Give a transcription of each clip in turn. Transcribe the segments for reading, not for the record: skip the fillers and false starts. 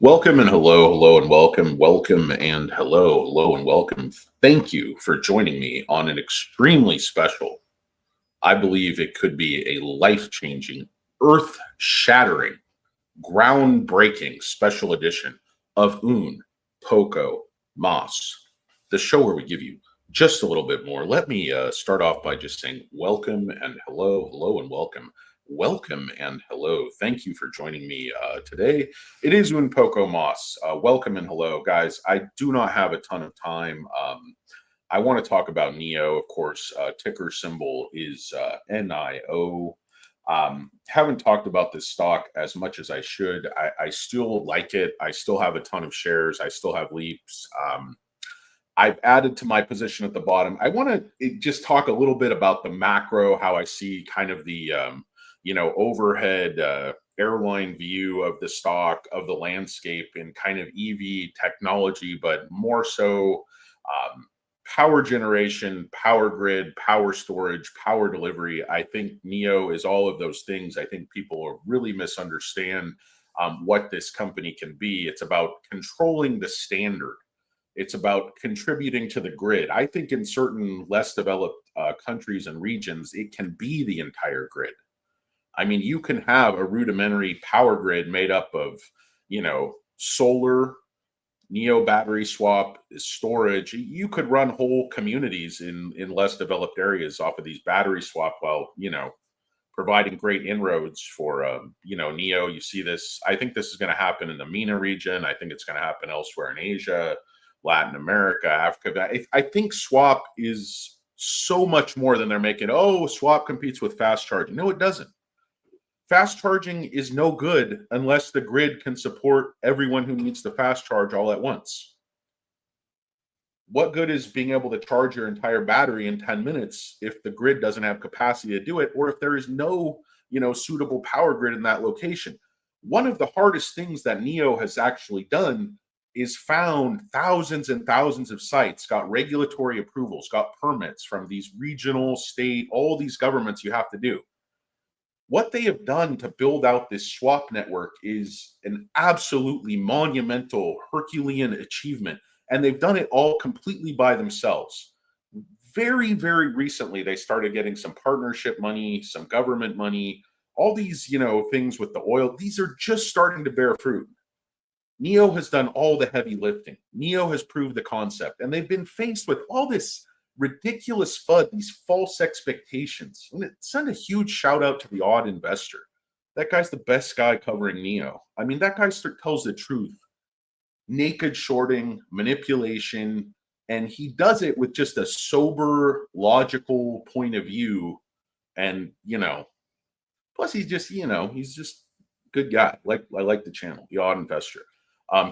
Welcome and hello, hello and welcome, welcome and hello and welcome. Thank you for joining me on an extremely special, I believe it could be a life changing, earth shattering, groundbreaking special edition of Un Poco Mas, the show where we give you just a little bit more. Let me start off by just saying welcome and hello, hello and welcome. Welcome and hello. Thank you for joining me today. It is Un Poco Mas. Welcome and hello, guys. I do not have a ton of time. I want to talk about Nio, of course. Ticker symbol is NIO. Haven't talked about this stock as much as I should. I still like it. I still have a ton of shares. I still have leaps. I've added to my position at the bottom. I want to just talk a little bit about the macro, how I see kind of the overhead airline view of the stock, of the landscape, and kind of EV technology, but more so power generation, power grid, power storage, power delivery. I think Nio is all of those things. I think people really misunderstand what this company can be. It's about controlling the standard. It's about contributing to the grid. I think in certain less developed countries and regions, it can be the entire grid. I mean, you can have a rudimentary power grid made up of, solar, Neo battery swap, storage. You could run whole communities in less developed areas off of these battery swap while, providing great inroads for, Neo. You see this. I think this is going to happen in the MENA region. I think it's going to happen elsewhere in Asia, Latin America, Africa. I think swap is so much more than they're making. Oh, swap competes with fast charging. No, it doesn't. Fast charging is no good unless the grid can support everyone who needs to fast charge all at once. What good is being able to charge your entire battery in 10 minutes if the grid doesn't have capacity to do it, or if there is no, suitable power grid in that location? One of the hardest things that Nio has actually done is found thousands and thousands of sites, got regulatory approvals, got permits from these regional, state, all these governments you have to do. What they have done to build out this swap network is an absolutely monumental Herculean achievement. And they've done it all completely by themselves. Very, very recently, they started getting some partnership money, some government money, all these, things with the oil. These are just starting to bear fruit. Nio has done all the heavy lifting. Nio has proved the concept. And they've been faced with all this ridiculous FUD, these false expectations. And send a huge shout out to the Odd Investor. That guy's the best guy covering Nio. I mean, that guy tells the truth. Naked shorting, manipulation, and he does it with just a sober, logical point of view. And, plus he's just, he's just a good guy. I like the channel, the Odd Investor.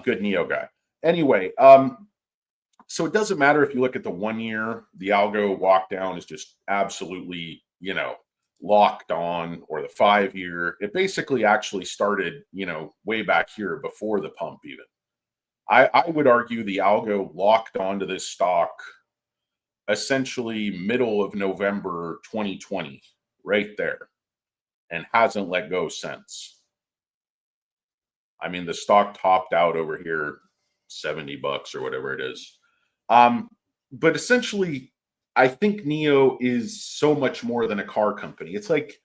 Good Nio guy. Anyway, so it doesn't matter if you look at the 1 year, the algo walk down is just absolutely, locked on, or the 5 year. It basically actually started, way back here before the pump even. I would argue the algo locked onto this stock essentially middle of November 2020, right there, and hasn't let go since. I mean, the stock topped out over here $70 or whatever it is. But essentially, I think Nio is so much more than a car company. It's like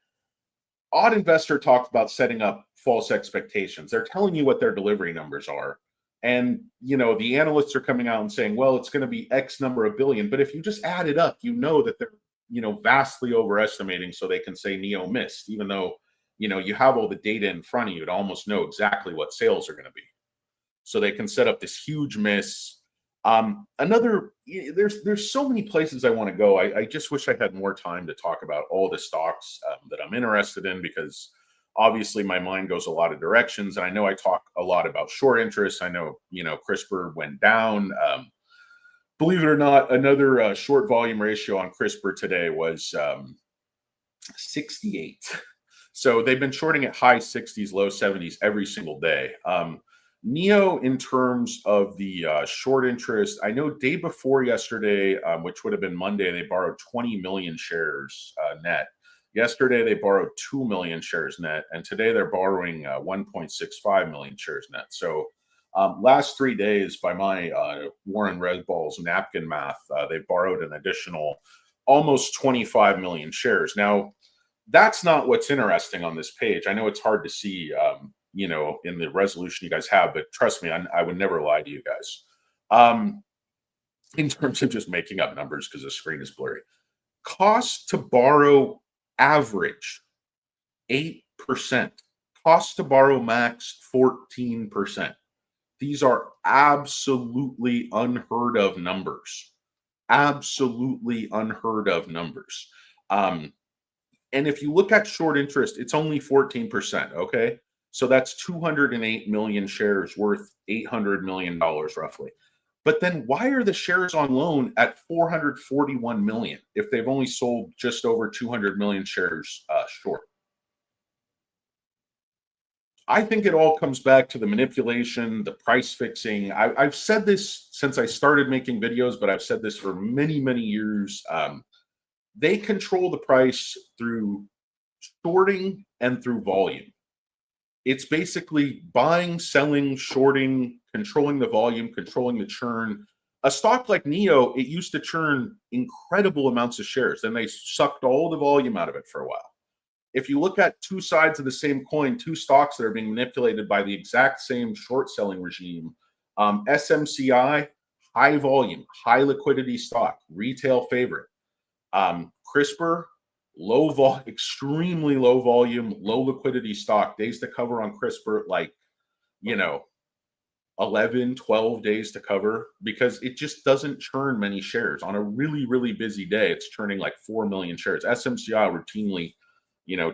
Odd Investor talked about setting up false expectations. They're telling you what their delivery numbers are. And, the analysts are coming out and saying, well, it's going to be X number of billion. But if you just add it up, that they're, vastly overestimating, so they can say Nio missed, even though, you have all the data in front of you to almost know exactly what sales are going to be. So they can set up this huge miss. There's so many places I want to go. I just wish I had more time to talk about all the stocks that I'm interested in, because obviously my mind goes a lot of directions. And I know I talk a lot about short interest. I know, CRISPR went down. Believe it or not, another short volume ratio on CRISPR today was 68. So they've been shorting at high 60s, low 70s every single day. Nio, in terms of the short interest, I know day before yesterday, which would have been Monday, they borrowed 20 million shares net. Yesterday, they borrowed 2 million shares net, and today they're borrowing 1.65 million shares net. So Last 3 days, by my Warren Red Balls napkin math, they borrowed an additional almost 25 million shares. Now, that's not what's interesting on this page. I know it's hard to see, in the resolution you guys have, but trust me, I would never lie to you guys. In terms of just making up numbers because the screen is blurry. Cost to borrow average 8%. Cost to borrow max 14%. These are absolutely unheard of numbers. Absolutely unheard of numbers. And if you look at short interest, it's only 14%. Okay. So that's 208 million shares worth $800 million roughly. But then why are the shares on loan at 441 million if they've only sold just over 200 million shares short? I think it all comes back to the manipulation, the price fixing. I've said this since I started making videos, but I've said this for many, many years. They control the price through shorting and through volume. It's basically buying, selling, shorting, controlling the volume, controlling the churn. A stock like Nio, it used to churn incredible amounts of shares. Then they sucked all the volume out of it for a while. If you look at two sides of the same coin, two stocks that are being manipulated by the exact same short selling regime, SMCI, high volume, high liquidity stock, retail favorite. CRISPR, extremely low volume, low liquidity stock, days to cover on CRISPR, 11, 12 days to cover, because it just doesn't churn many shares. On a really, really busy day, it's churning like 4 million shares. SMCI routinely,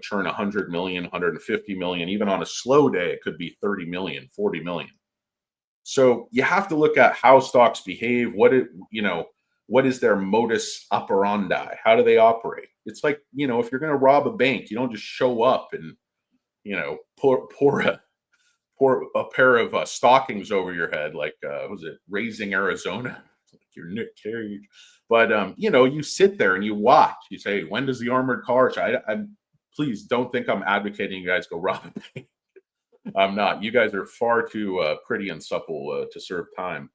churn 100 million, 150 million. Even on a slow day, it could be 30 million, 40 million. So you have to look at how stocks behave. What is their modus operandi? How do they operate? It's like, if you're going to rob a bank, you don't just show up and, pour a pair of stockings over your head, like, was it Raising Arizona? Like your Nick Cage. But, you sit there and you watch. You say, when does the armored car? Please don't think I'm advocating you guys go rob a bank. I'm not. You guys are far too pretty and supple to serve time.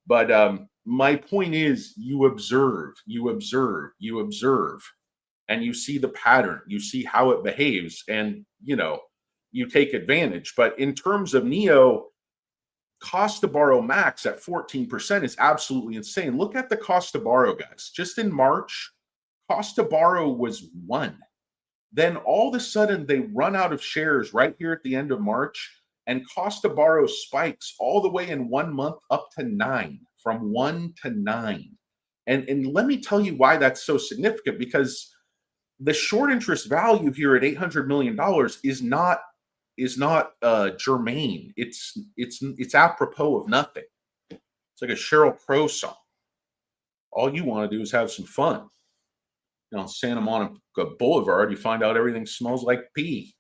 But my point is, you observe, and you see the pattern. You see how it behaves, and you take advantage. But in terms of Nio, cost to borrow max at 14% is absolutely insane. Look at the cost to borrow, guys. Just in March, cost to borrow was 1. Then all of a sudden they run out of shares right here at the end of March, and cost to borrow spikes all the way in 1 month up to 9, from 1 to 9. And let me tell you why that's so significant, because the short interest value here at $800 million is not germane. It's apropos of nothing. It's like a Sheryl Crow song. All you want to do is have some fun. Santa Monica Boulevard, you find out everything smells like pee.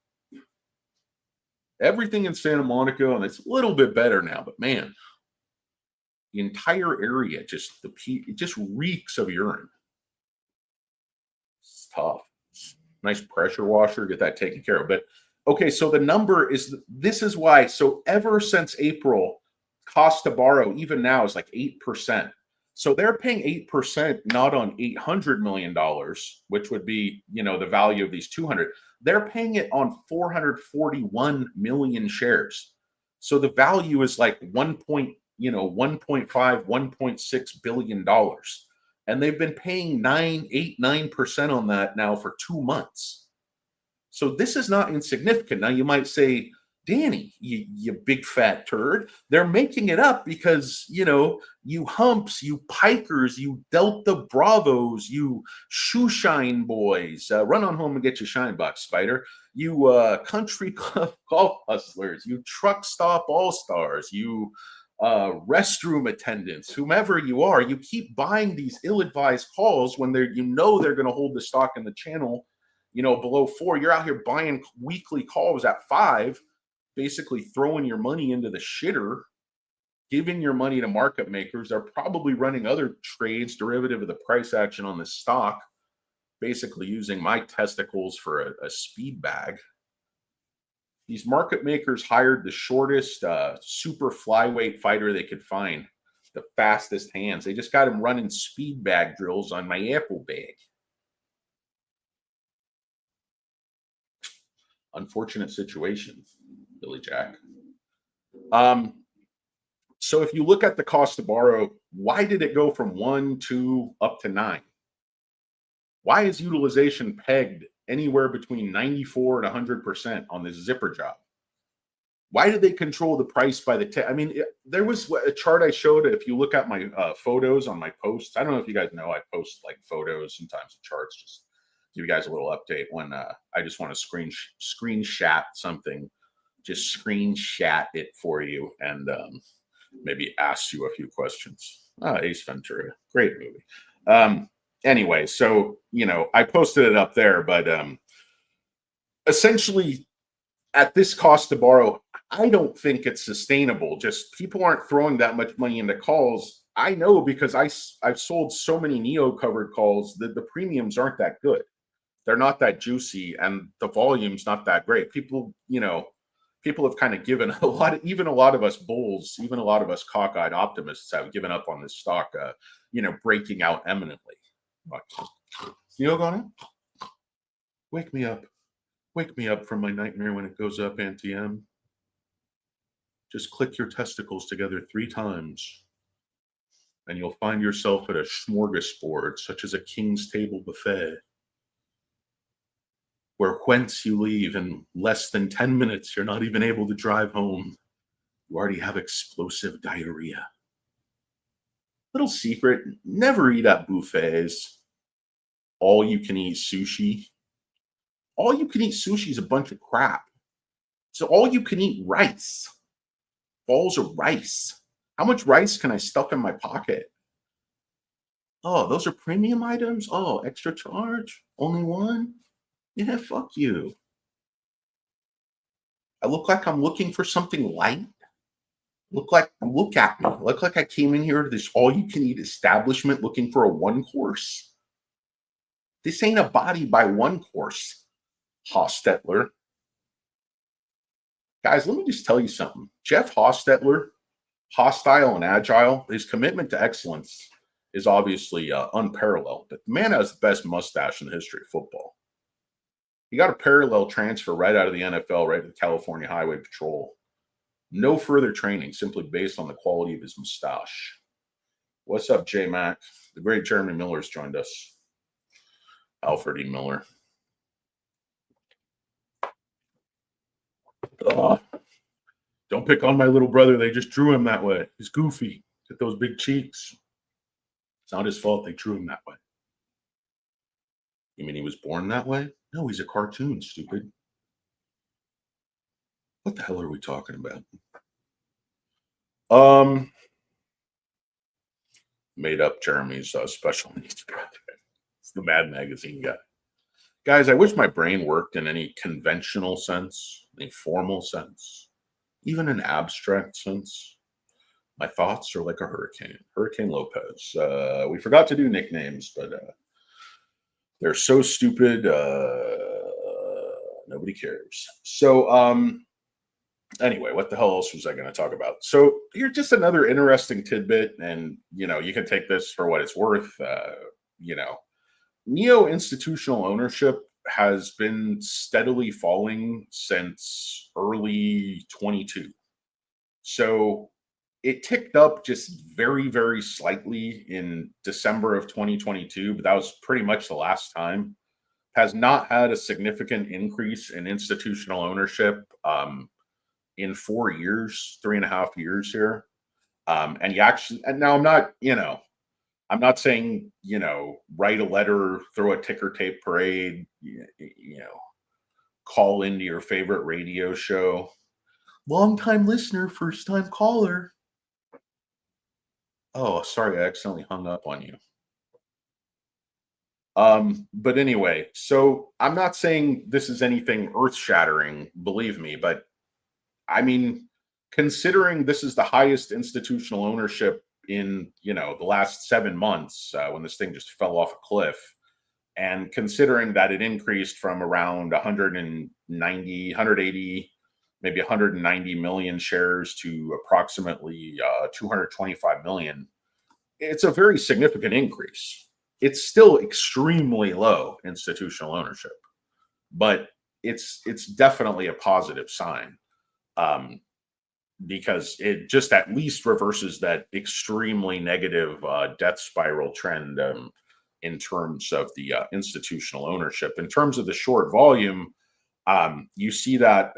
Everything in Santa Monica, and it's a little bit better now, but man, the entire area it just reeks of urine. It's tough. Nice pressure washer, get that taken care of. But okay, so the number is, this is why. So ever since April, cost to borrow, even now, is like 8%. So they're paying 8% not on $800 million, which would be, the value of these 200. They're paying it on 441 million shares. So the value is like 1.5, 1.6 billion dollars. And they've been paying 9% on that now for 2 months. So this is not insignificant. Now you might say, Danny, you big fat turd, they're making it up because, you humps, you pikers, you Delta Bravos, you shoe shine boys, run on home and get your shine box, Spider. You country club golf hustlers, you truck stop all-stars, you restroom attendants, whomever you are, you keep buying these ill-advised calls when they're going to hold the stock in the channel, below 4. You're out here buying weekly calls at 5. Basically throwing your money into the shitter, giving your money to market makers. They're probably running other trades derivative of the price action on the stock, basically using my testicles for a speed bag. These market makers hired the shortest super flyweight fighter they could find, the fastest hands. They just got him running speed bag drills on my Apple bag. Unfortunate situation, Billy Jack. So if you look at the cost to borrow, why did it go from 1, 2 up to 9? Why is utilization pegged anywhere between 94 and 100% on this zipper job? Why did they control the price by the I mean, there was a chart I showed. If you look at my photos on my posts, I don't know if you guys know, I post like photos, sometimes the charts, just give you guys a little update when I just want to screenshot something, just screenshot it for you and maybe ask you a few questions. Ace Ventura, great movie. Anyway, so, you know, I posted it up there, but essentially at this cost to borrow, I don't think it's sustainable. Just people aren't throwing that much money into calls. I know because I've sold so many Nio covered calls that the premiums aren't that good. They're not that juicy and the volume's not that great. People, you know, people have kind of given even a lot of us bulls, even a lot of us cockeyed optimists have given up on this stock, you know, breaking out eminently. Nio going? Wake me up. Wake me up from my nightmare when it goes up, Auntie M. Just click your testicles together 3 times, and you'll find yourself at a smorgasbord, such as a king's table buffet, where whence you leave in less than 10 minutes, you're not even able to drive home. You already have explosive diarrhea. Little secret, never eat at buffets. All you can eat sushi. All you can eat sushi is a bunch of crap. So all you can eat rice. Balls of rice. How much rice can I stuff in my pocket? Oh, those are premium items? Oh, extra charge? Only one? Yeah, fuck you. I look like I'm looking for something light. Look at me. Look like I came in here to this all-you-can-eat establishment looking for a one course. This ain't a body by one course, Hostetler. Guys, let me just tell you something. Jeff Hostetler, hostile and agile, his commitment to excellence is obviously unparalleled. But the man has the best mustache in the history of football. He got a parallel transfer right out of the NFL, right to the California Highway Patrol. No further training, simply based on the quality of his mustache. What's up, J Mac? The great Jeremy Miller's joined us. Alfred E. Miller. Don't pick on my little brother. They just drew him that way. He's goofy. Get those big cheeks. It's not his fault they drew him that way. You mean he was born that way? No, he's a cartoon, stupid. What the hell are we talking about? Made up Jeremy's special needs brother. It's the Mad Magazine guy. Guys, I wish my brain worked in any conventional sense, any formal sense, even an abstract sense. My thoughts are like a hurricane. Hurricane Lopez. We forgot to do nicknames, but they're so stupid, nobody cares. So anyway, what the hell else was I going to talk about? So here's just another interesting tidbit, and you know, you can take this for what it's worth. You know, Nio institutional ownership has been steadily falling since early 22. So it ticked up just very, very slightly in December of 2022, but that was pretty much the last time. Has not had a significant increase in institutional ownership in 4 years, 3.5 years here. And you actually, and now I'm not, you know, I'm not saying, you know, write a letter, throw a ticker tape parade, you know, call into your favorite radio show. Long-time listener, first-time caller. Oh, sorry, I accidentally hung up on you. But anyway, so I'm not saying this is anything earth-shattering, believe me, but I mean, considering this is the highest institutional ownership in, you know, the last 7 months when this thing just fell off a cliff, and considering that it increased from around 190, 180 maybe 190 million shares to approximately 225 million. It's a very significant increase. It's still extremely low institutional ownership, but it's definitely a positive sign, because it just at least reverses that extremely negative death spiral trend, in terms of the institutional ownership. In terms of the short volume, you see that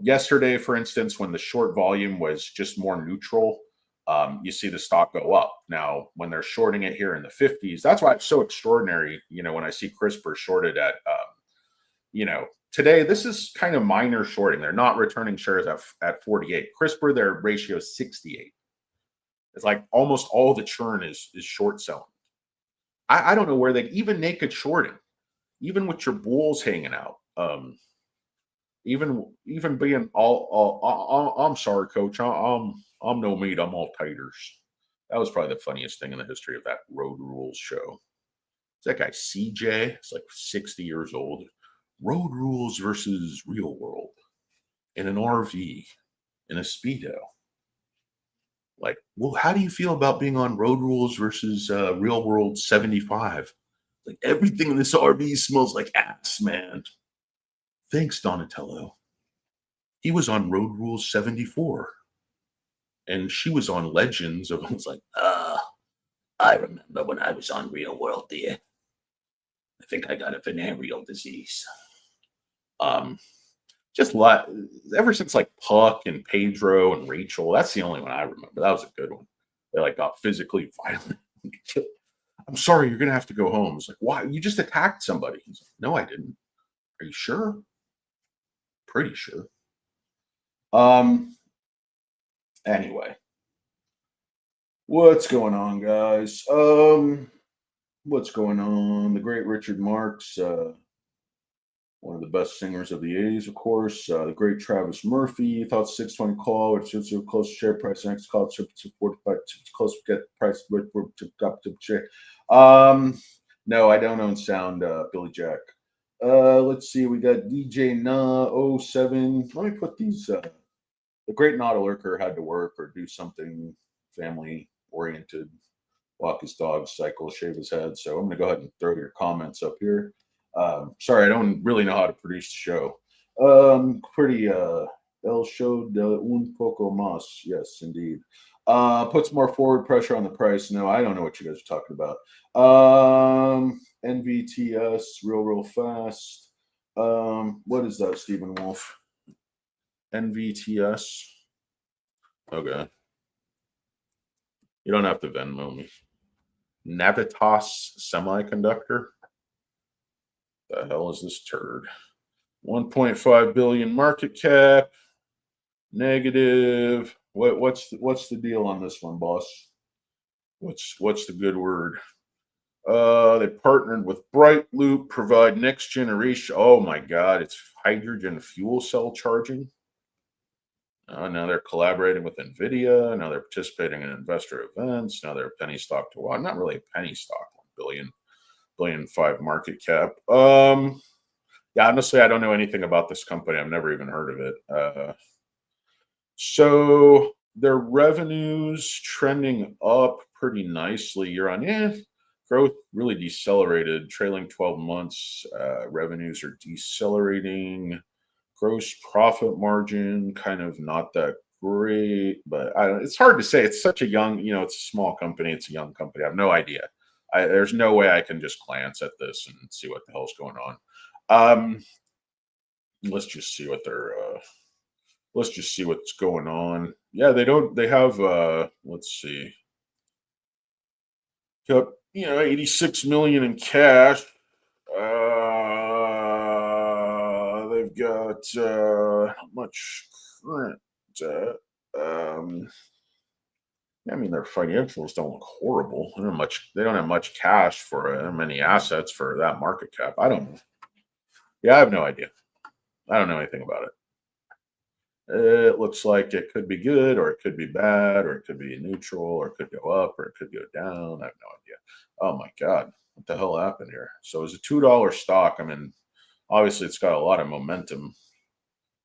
yesterday, for instance, when the short volume was just more neutral, you see the stock go up. Now, when they're shorting it here in the 50s, that's why it's so extraordinary. When I see CRISPR shorted at, today, this is kind of minor shorting. They're not returning shares at 48. CRISPR, their ratio is 68. It's like almost all the churn is short selling. I don't know where they even naked shorting, even with your bulls hanging out. Even being all I'm sorry, coach. I'm no meat. I'm all taters. That was probably the funniest thing in the history of that Road Rules show. It's that guy CJ. It's like 60 years old. Road Rules versus Real World in an RV in a Speedo. Like, well, how do you feel about being on Road Rules versus Real World 75? Like, everything in this RV smells like ass, man. Thanks, Donatello. He was on Road Rules 74. And she was on Legends of, it's like, I remember when I was on Real World, dear. I think I got a venereal disease. Just ever since like Puck and Pedro and Rachel, that's the only one I remember. That was a good one. They like got physically violent. I'm sorry, you're gonna have to go home. It's like, why? You just attacked somebody. He's like, no, I didn't. Are you sure? Pretty sure. Anyway, what's going on, guys? What's going on? The great Richard Marx, one of the best singers of the 80s, of course. The great Travis Murphy thought 620 call, which is close to share price. Next call, 45, close to get price. No, I don't own sound, Billy Jack. Let's see. We got DJ Na 07. Let me put these. The great Not a Lurker had to work or do something family oriented, walk his dog, cycle, shave his head. So I'm going to go ahead and throw your comments up here. Sorry, I don't really know how to produce the show. El show de un poco más. Yes, indeed. Puts more forward pressure on the price. No, I don't know what you guys are talking about. NVTS, real fast. What is that, Stephen Wolf? NVTS. Okay. You don't have to Venmo me. Navitas Semiconductor. The hell is this turd? 1.5 billion market cap. Negative. What's the deal on this one, boss? What's the good word? They partnered with Brightloop, provide next generation. Oh my God, it's hydrogen fuel cell charging. Now they're collaborating with NVDA. Now they're participating in investor events. Now they're penny stock to watch. Not really a penny stock, 1 billion 5 market cap. Yeah, honestly, I don't know anything about this company. I've never even heard of it. So their revenues trending up pretty nicely year on year. Growth really decelerated. Trailing 12 months, revenues are decelerating. Gross profit margin kind of not that great, but it's hard to say. It's such a young, it's a small company. It's a young company. I have no idea. There's no way I can just glance at this and see what the hell's going on. Let's just see what let's just see what's going on. Yeah, they have, let's see. Got, 86 million in cash. They've got not much current debt. I mean, their financials don't look horrible. They don't have much cash for many assets for that market cap. I don't know. Yeah, I have no idea. I don't know anything about it. It looks like it could be good, or it could be bad, or it could be neutral, or it could go up, or it could go down. I have no idea. Oh my God, what the hell happened here? So it's a $2 stock. I mean, obviously it's got a lot of momentum.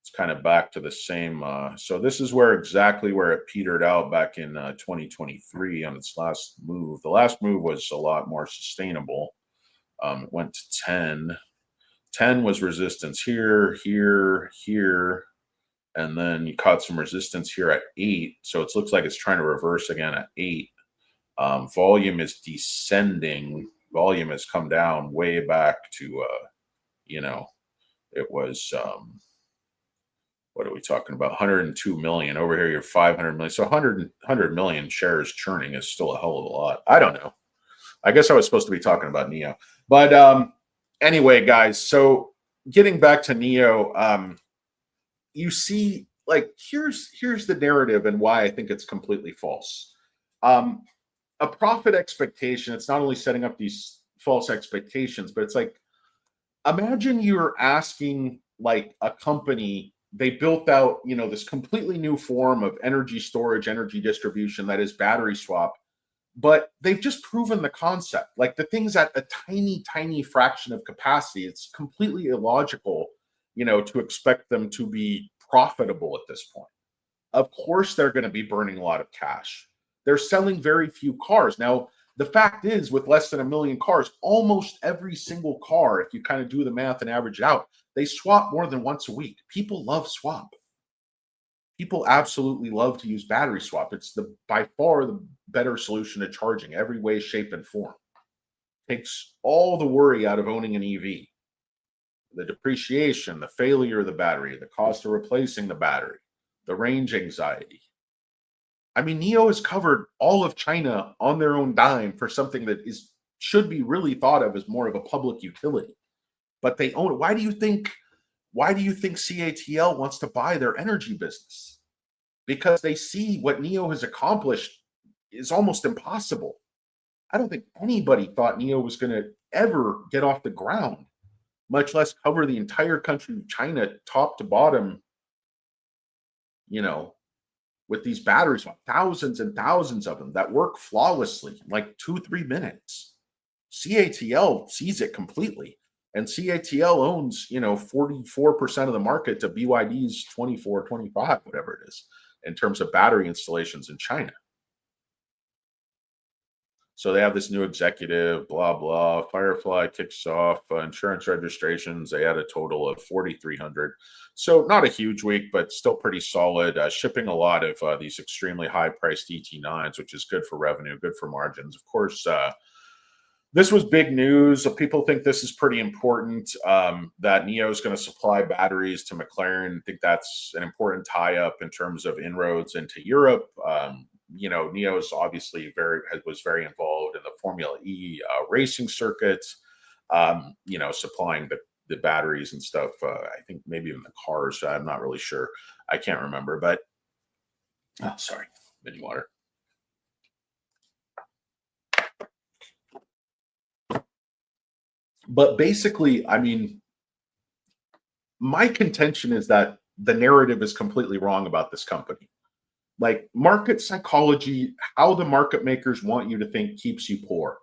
It's kind of back to the same. So this is where exactly where it petered out back in 2023 on its last move. The last move was a lot more sustainable. It went to 10. 10 was resistance here, here, here, and then you caught some resistance here at 8. So it looks like it's trying to reverse again at 8. Volume is descending. Volume has come down way back to, it was, what are we talking about? 102 million. Over here, you're 500 million. So 100 million shares churning is still a hell of a lot. I don't know. I guess I was supposed to be talking about Nio. But anyway, guys, so getting back to Nio, you see, like, here's the narrative and why I think it's completely false. A profit expectation, it's not only setting up these false expectations, but it's like, imagine you're asking like a company, they built out, this completely new form of energy storage, energy distribution that is battery swap, but they've just proven the concept. Like the thing's at a tiny, tiny fraction of capacity. It's completely illogical, to expect them to be profitable at this point. Of course, they're going to be burning a lot of cash. They're selling very few cars. Now, the fact is, with less than 1 million cars, almost every single car, if you kind of do the math and average it out, they swap more than once a week. People love swap. People absolutely love to use battery swap. It's by far the better solution to charging every way, shape, and form. Takes all the worry out of owning an EV. The depreciation, the failure of the battery, the cost of replacing the battery, the range anxiety. I mean, Nio has covered all of China on their own dime for something that should be really thought of as more of a public utility. But they own it. Why do you think CATL wants to buy their energy business? Because they see what Nio has accomplished is almost impossible. I don't think anybody thought Nio was going to ever get off the ground, much less cover the entire country of China, top to bottom, with these batteries, thousands and thousands of them that work flawlessly in like 2-3 minutes. CATL sees it completely. And CATL owns, 44% of the market to BYD's 24, 25, whatever it is, in terms of battery installations in China. So they have this new executive, blah, blah. Firefly kicks off insurance registrations. They had a total of 4,300. So not a huge week, but still pretty solid. Shipping a lot of these extremely high-priced ET9s, which is good for revenue, good for margins. Of course, this was big news. People think this is pretty important, that Nio is going to supply batteries to McLaren. I think that's an important tie-up in terms of inroads into Europe. Nio is obviously was very involved in the Formula E racing circuits, supplying the batteries and stuff. I think maybe even the cars. I'm not really sure. I can't remember, but sorry, mini water. But basically, I mean, my contention is that the narrative is completely wrong about this company. Like market psychology, how the market makers want you to think keeps you poor.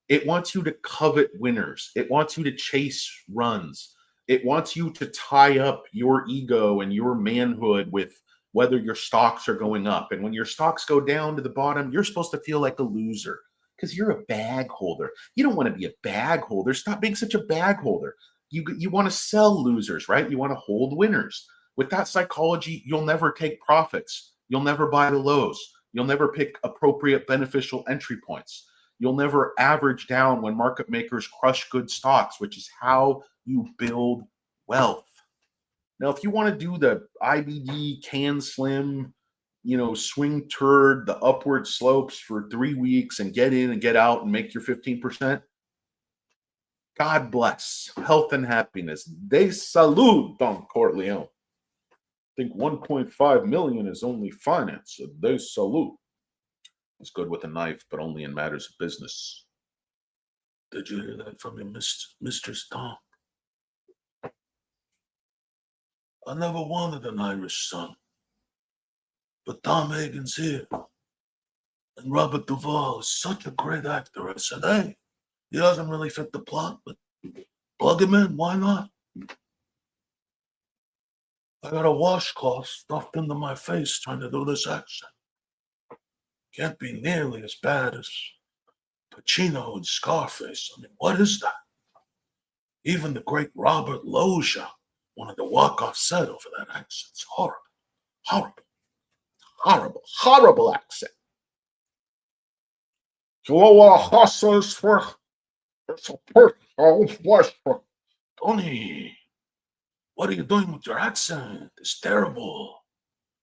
It wants you to covet winners. It wants you to chase runs. It wants you to tie up your ego and your manhood with whether your stocks are going up. And when your stocks go down to the bottom, you're supposed to feel like a loser because you're a bag holder. You don't want to be a bag holder. Stop being such a bag holder. You want to sell losers, right? You want to hold winners. With that psychology, you'll never take profits. You'll never buy the lows. You'll never pick appropriate beneficial entry points. You'll never average down when market makers crush good stocks, which is how you build wealth. Now, if you want to do the IBD can slim, swing turd, the upward slopes for 3 weeks and get in and get out and make your 15%, God bless. Health and happiness. De salud, Don Corleone. I think 1.5 million is only finance. So de salud. He's good with a knife, but only in matters of business. Did you hear that from him, Mr. Stomp? I never wanted an Irish son. But Tom Hagen's here. And Robert Duvall is such a great actor. I said, hey, he doesn't really fit the plot, but plug him in. Why not? I got a washcloth stuffed into my face trying to do this accent. Can't be nearly as bad as Pacino and Scarface. I mean, what is that? Even the great Robert Loggia wanted to walk off set over that accent. It's horrible, horrible, horrible, horrible accent. Hello, hustlers for it's a personal pleasure. Tony, what are you doing with your accent? It's terrible.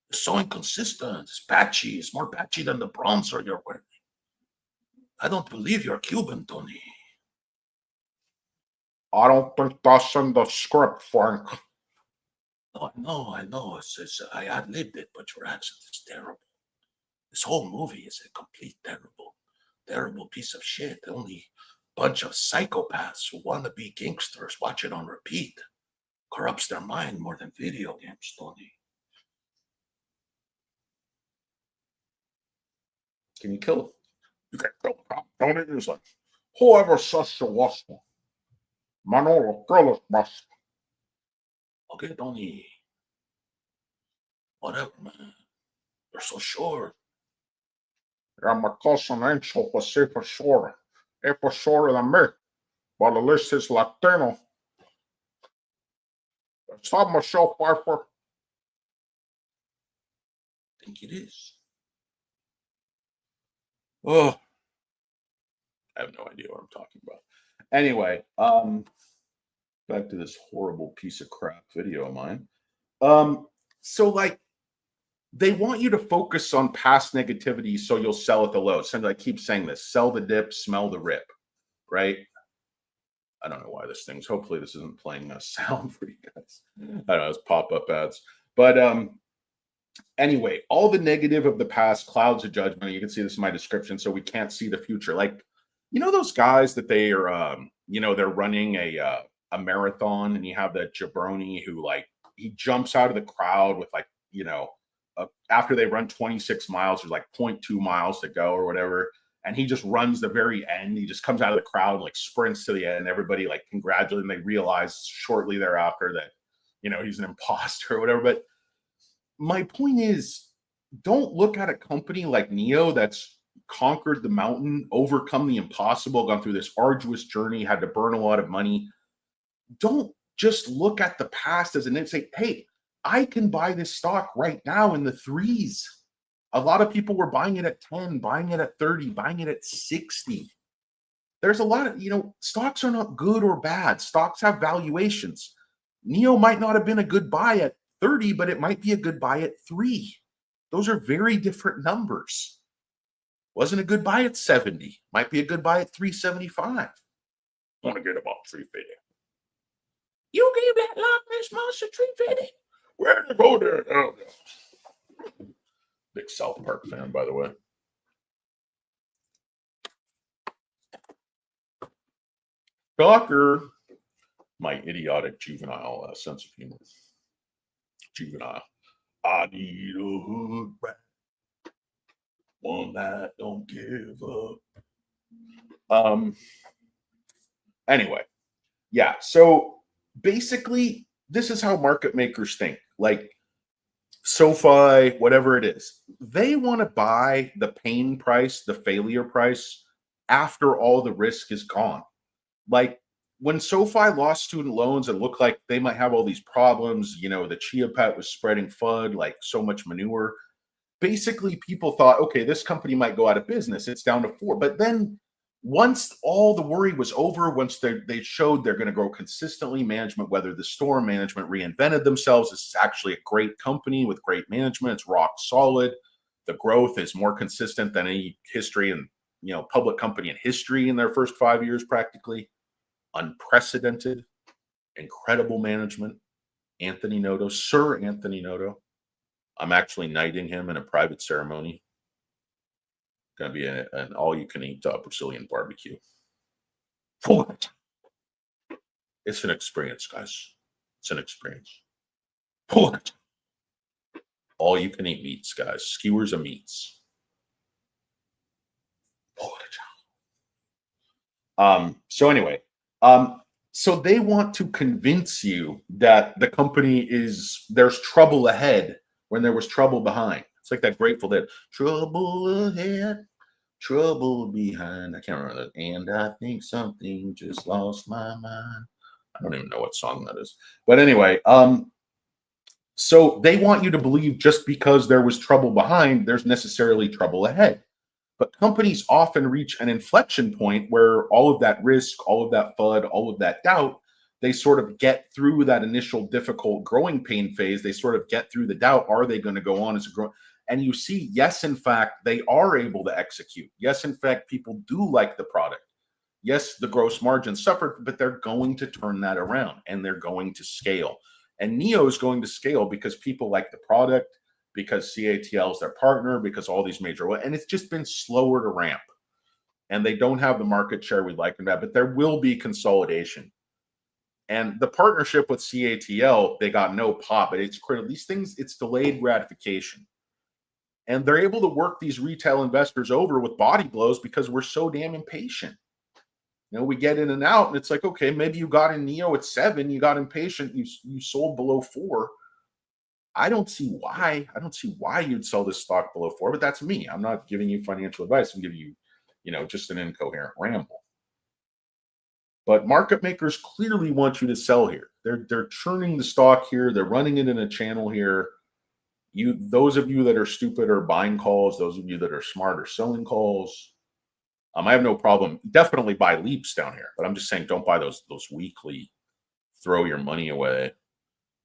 It's so inconsistent. It's patchy. It's more patchy than the bronzer you're wearing. I don't believe you're Cuban, Tony. I don't think that's in the script, Frank. No, I know. I ad-libbed it, but your accent is terrible. This whole movie is a complete terrible piece of shit. Only bunch of psychopaths who want to be gangsters watch it on repeat. Corrupts their mind more than video games, Tony. Can you kill him? You can kill him, Tony. He's like, whoever says you lost one. Manolo, kill us, boss. Okay, Tony. Whatever, man. You're so sure. Yeah, my cousin Angel was super sure. It was shorter than me. But at least he's Latino. Is that Michelle Pfeiffer? I think it is. Oh, I have no idea what I'm talking about. Anyway, back to this horrible piece of crap video of mine. So like they want you to focus on past negativity so you'll sell at the lows. And I keep saying this: sell the dip, smell the rip, right? I don't know why this thing's. Hopefully, this isn't playing a sound for you guys. I don't know, it's pop-up ads. But anyway, all the negative of the past, clouds of judgment. You can see this in my description, so we can't see the future. Like, you know, those guys that they are, they're running a marathon, and you have that jabroni who like he jumps out of the crowd with like, after they run 26 miles, there's like 0.2 miles to go or whatever. And he just runs the very end. He just comes out of the crowd, like sprints to the end. Everybody like congratulates him. They realize shortly thereafter that, he's an imposter or whatever. But my point is, don't look at a company like Nio that's conquered the mountain, overcome the impossible, gone through this arduous journey, had to burn a lot of money. Don't just look at the past as an and say, hey, I can buy this stock right now in the threes. A lot of people were buying it at 10, buying it at 30, buying it at 60. There's a lot of, stocks are not good or bad. Stocks have valuations. Nio might not have been a good buy at 30, but it might be a good buy at 3. Those are very different numbers. Wasn't a good buy at 70. Might be a good buy at 375. Want to get about 350. You gave that Loch Ness Monster 350? Where to go there? Oh, no. Big South Park fan, by the way. Shocker. My idiotic juvenile sense of humor. Juvenile. I need a hood rat. One that don't give up. Anyway. Yeah. So basically, this is how market makers think. Like, SoFi, whatever it is, they want to buy the pain price, the failure price, after all the risk is gone. Like when SoFi lost student loans, it looked like they might have all these problems. The chia pet was spreading FUD, like so much manure. Basically, people thought, okay, this company might go out of business. It's down to 4. But then once all the worry was over, once they showed they're going to grow consistently, management weathered the storm, management reinvented themselves. This is actually a great company with great management. It's rock solid. The growth is more consistent than any history and public company in history in their first 5 years, practically. Unprecedented, incredible management. Anthony Noto, Sir Anthony Noto. I'm actually knighting him in a private ceremony. Going to be an all-you-can-eat Brazilian barbecue. What? It's an experience, guys. It's an experience. What? All-you-can-eat meats, guys. Skewers of meats. So anyway, So they want to convince you that the company there's trouble ahead when there was trouble behind. It's like that Grateful Dead, trouble ahead, trouble behind. I can't remember that. And I think something just lost my mind. I don't even know what song that is. But anyway, so they want you to believe just because there was trouble behind, there's necessarily trouble ahead. But companies often reach an inflection point where all of that risk, all of that FUD, all of that doubt, they sort of get through that initial difficult growing pain phase. They sort of get through the doubt. Are they going to go on as a grow? And you see, yes, in fact, they are able to execute. Yes, in fact, people do like the product. Yes, the gross margin suffered, but they're going to turn that around and they're going to scale. And Nio is going to scale because people like the product, because CATL is their partner, because all these major, and it's just been slower to ramp. And they don't have the market share we'd like them to have, but there will be consolidation. And the partnership with CATL, they got no pop, but it's critical. These things, it's delayed gratification. And they're able to work these retail investors over with body blows because we're so damn impatient. You know, we get in and out, and it's like, okay, maybe you got in Nio at 7, you got impatient, you sold below 4. I don't see why. I don't see why you'd sell this stock below 4, but that's me. I'm not giving you financial advice. I'm giving you, just an incoherent ramble. But market makers clearly want you to sell here. They're churning the stock here. They're running it in a channel here. Those of you that are stupid are buying calls. Those of you that are smart are selling calls. I have no problem. Definitely buy leaps down here, but I'm just saying don't buy those weekly throw your money away,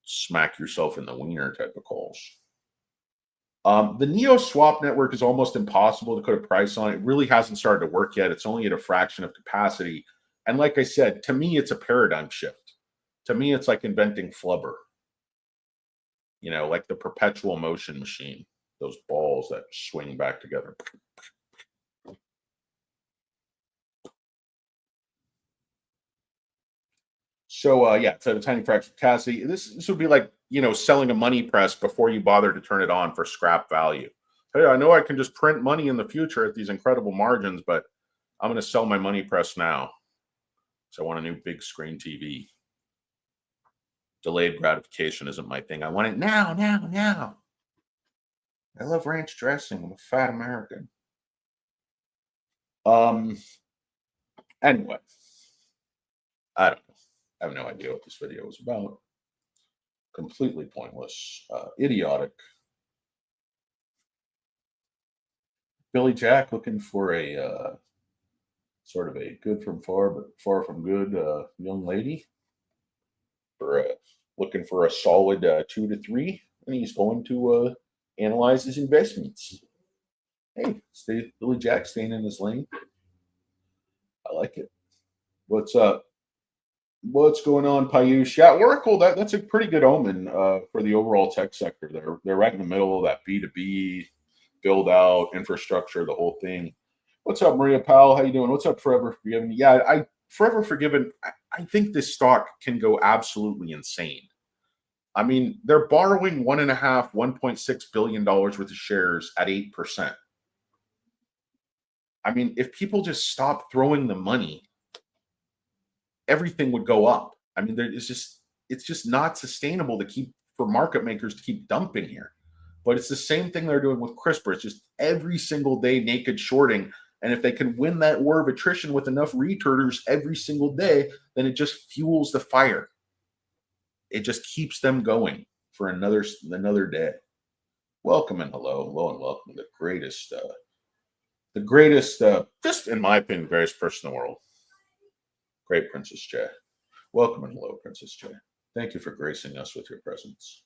smack yourself in the wiener type of calls. The Nio swap network is almost impossible to put a price on. It really hasn't started to work yet. It's only at a fraction of capacity. And like I said, to me, it's a paradigm shift. To me, it's like inventing flubber. Like the perpetual motion machine, those balls that swing back together. So yeah, it's at a tiny fraction of capacity. This would be like selling a money press before you bother to turn it on for scrap value. Hey, I know I can just print money in the future at these incredible margins, but I'm going to sell my money press now. So I want a new big screen TV. Delayed gratification isn't my thing. I want it now, now, now. I love ranch dressing. I'm a fat American. Anyway, I don't know. I have no idea what this video was about. Completely pointless, idiotic. Billy Jack looking for a sort of a good from far, but far from good young lady. Looking for a solid 2 to 3, and he's going to analyze his investments. Hey, Billy Jack staying in his lane. I like it. What's up? What's going on, Payush? Yeah, Oracle, that's a pretty good omen for the overall tech sector. They're right in the middle of that B2B build out, infrastructure, the whole thing. What's up, Maria Powell? How you doing? What's up, Forever Forgiven? Yeah, Forever Forgiven, I think this stock can go absolutely insane. I mean, they're borrowing $1.6 billion worth of shares at 8%. I mean, if people just stop throwing the money, everything would go up. I mean, it's just not sustainable for market makers to keep dumping here. But it's the same thing they're doing with CRISPR. It's just every single day naked shorting. And if they can win that war of attrition with enough returners every single day, then it just fuels the fire. It just keeps them going for another day. Welcome and hello and welcome to the greatest, just in my opinion, greatest person in the world. Great Princess J. Welcome and hello, Princess J. Thank you for gracing us with your presence.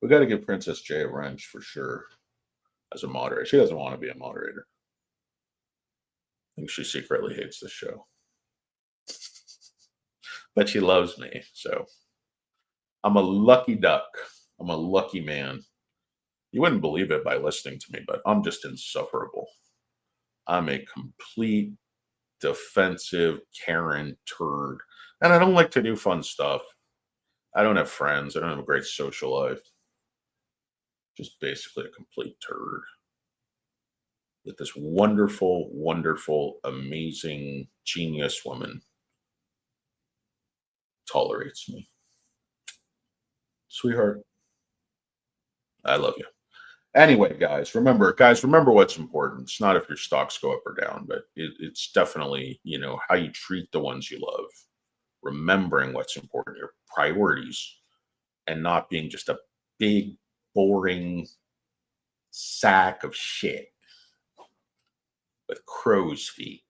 We got to give Princess J a wrench for sure as a moderator. She doesn't want to be a moderator. I think she secretly hates the show. But she loves me, so I'm a lucky duck. I'm a lucky man. You wouldn't believe it by listening to me, but I'm just insufferable. I'm a complete defensive Karen turd. And I don't like to do fun stuff. I don't have friends. I don't have a great social life. Just basically a complete turd. With this wonderful, wonderful, amazing, genius woman tolerates me. Sweetheart, I love you. Anyway, guys, remember what's important. It's not if your stocks go up or down, but it's definitely, how you treat the ones you love. Remembering what's important, your priorities, and not being just a big, boring sack of shit with crow's feet.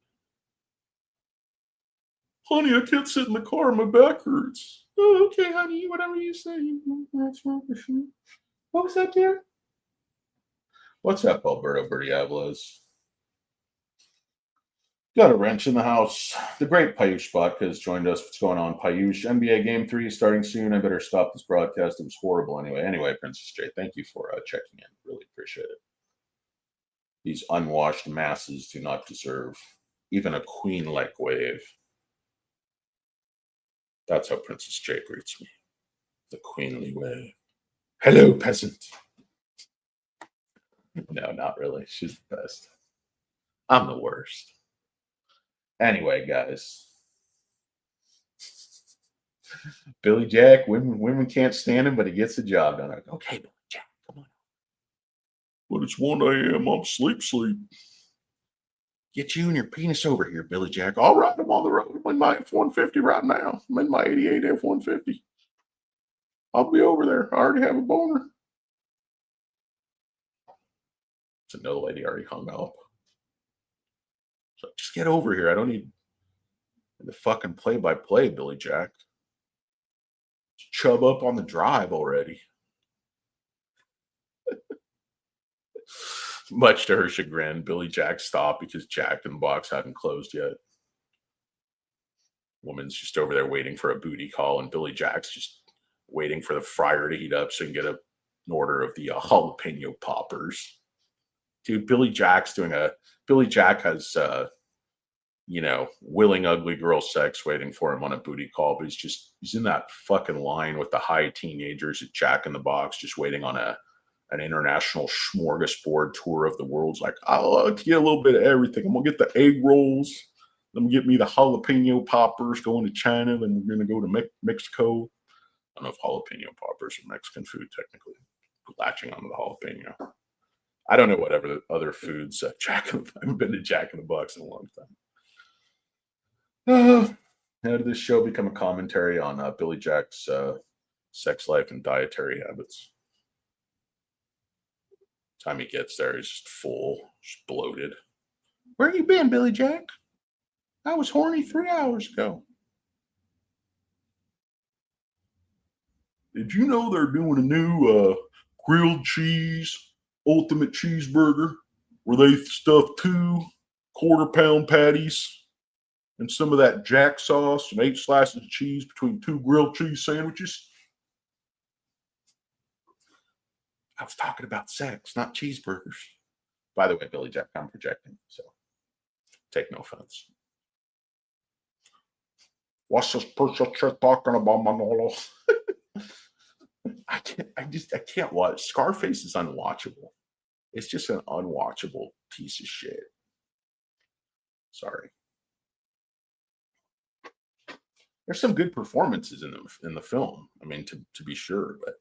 Honey, I can't sit in the car. My back hurts. Oh, okay, honey, whatever you say. What's wrong with you? What was that, dear? What's up, Alberto Berdiablos? Got a wrench in the house. The great Payush Vodka has joined us. What's going on, Payush? NBA Game 3 is starting soon. I better stop this broadcast. It was horrible anyway. Anyway, Princess J, thank you for checking in. Really appreciate it. These unwashed masses do not deserve even a queen-like wave. That's how Princess J greets me. The queenly wave. Hello, peasant. No, not really. She's the best. I'm the worst. Anyway, guys. Billy Jack, women can't stand him, but he gets the job done. Okay, Billy Jack, come on. But it's 1 a.m. I'm sleep. Get you and your penis over here, Billy Jack. All right, I'm on the road. I'm in my F-150 right now. I'm in my 88 F-150. I'll be over there. I already have a boner. So no lady already hung up. So just get over here. I don't need the fucking play-by-play, Billy Jack. Chub up on the drive already. Much to her chagrin, Billy Jack stopped because Jack in the Box hadn't closed yet. Woman's just over there waiting for a booty call, and Billy Jack's just waiting for the fryer to heat up so he can get an order of the jalapeno poppers. Dude, Billy Jack has willing ugly girl sex waiting for him on a booty call, but he's in that fucking line with the high teenagers at Jack in the Box, just waiting on an international smorgasbord tour of the world. It's like, I'll get a little bit of everything. I'm gonna get the egg rolls. Let me get me the jalapeno poppers going to China. Then we're gonna go to Mexico. I don't know if jalapeno poppers are Mexican food technically. Latching onto the jalapeno. I don't know whatever other foods. I haven't been to Jack in the Box in a long time. How did this show become a commentary on Billy Jack's sex life and dietary habits? Time he gets there, he's just full, just bloated. Where you been, Billy Jack? I was horny 3 hours ago. Did you know they're doing a new grilled cheese ultimate cheeseburger where they stuff 2 quarter-pound patties and some of that Jack sauce and 8 slices of cheese between 2 grilled cheese sandwiches? I was talking about sex, not cheeseburgers. By the way, Billy Jack, I'm projecting, so take no offense. What's this person talking about, Manolo? I can't watch. Scarface is unwatchable. It's just an unwatchable piece of shit. Sorry. There's some good performances in the film. I mean, to be sure, but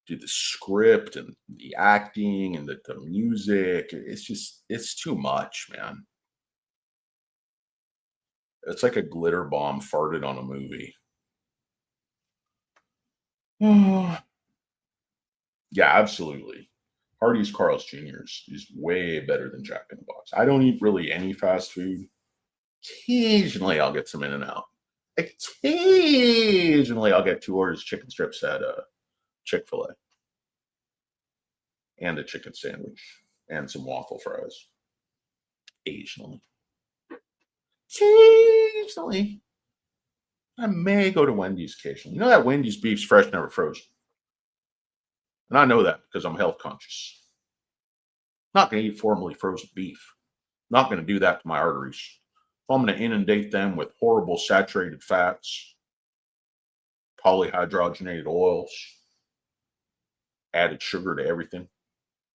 dude, the script and the acting and the music, it's too much, man. It's like a glitter bomb farted on a movie. Yeah, absolutely. Hardee's Carl's Jr. is way better than Jack in the Box. I don't eat really any fast food. Occasionally, I'll get some In-N-Out. Occasionally, I'll get 2 orders of chicken strips at Chick-fil-A. And a chicken sandwich. And some waffle fries. Occasionally. I may go to Wendy's occasionally. You know that Wendy's beef's fresh, never frozen. And I know that because I'm health conscious. Not going to eat formerly frozen beef. Not going to do that to my arteries. If I'm going to inundate them with horrible saturated fats, polyhydrogenated oils, added sugar to everything.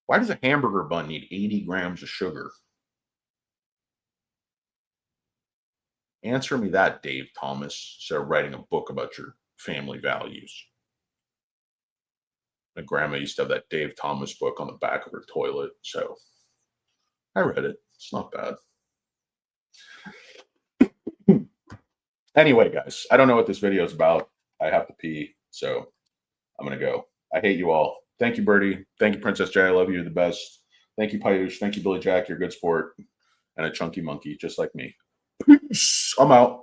Why does a hamburger bun need 80 grams of sugar? Answer me that, Dave Thomas, instead of writing a book about your family values. My grandma used to have that Dave Thomas book on the back of her toilet, so I read it. It's not bad. Anyway, guys, I don't know what this video is about. I have to pee, so I'm going to go. I hate you all. Thank you, Birdie. Thank you, Princess J. I love you. You're the best. Thank you, Payush. Thank you, Billy Jack. You're a good sport. And a chunky monkey, just like me. Peace. I'm out.